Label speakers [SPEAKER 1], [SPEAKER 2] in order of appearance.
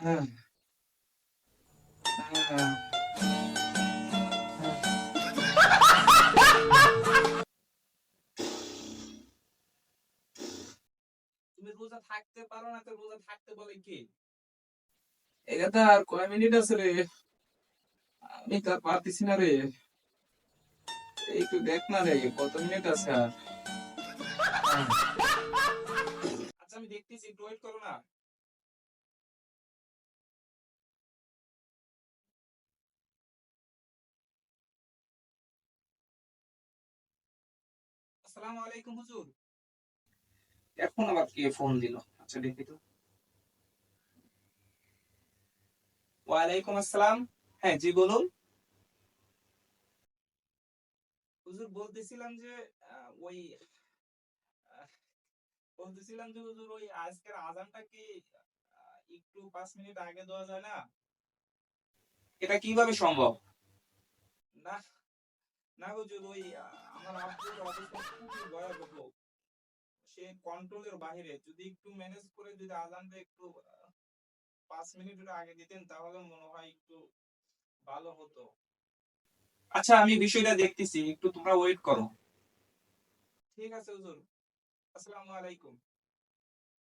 [SPEAKER 1] হ্যাঁ, হ্যাঁ, হ্যাঁ। তুমি রোজা থাকতে পারো না, তো রোজা থাকতে বলে কি? এটা তো আর কয় মিনিট আছে রে? আমি তো আর পারতেছি না রে। একটু দেখ না রে, কত মিনিট আছে আর? হ্যাঁ। আচ্ছা, আমি দেখতেছি, একটু ওয়েট করো না। আসসালামু আলাইকুম হুজুর। এখন আবার কে ফোন দিল? আচ্ছা, দেখি তো। ওয়ালাইকুম আসসালাম। হ্যাঁ, জি বলুন। হুজুর বলতেছিলাম যে ওই বলতেছিলাম যে হুজুর, ওই আজকের আজানটা কি একটু 5 মিনিট আগে দেওয়া যায় না? এটা কিভাবে সম্ভব? না, না হুজুর, ওই আমার আব্বুর অবস্থা খুবই ভয়াবহ। সে কন্ট্রোলের বাইরে। যদি একটু ম্যানেজ করে যদি আজানটা একটু 5 মিনিট আগে দিতেন, তাহলে মনে হয় একটু ভালো হতো। আচ্ছা, আমি বিষয়টা দেখতেছি, একটু তোমরা ওয়েট করো। ঠিক আছে হুজুর। আসসালামু আলাইকুম।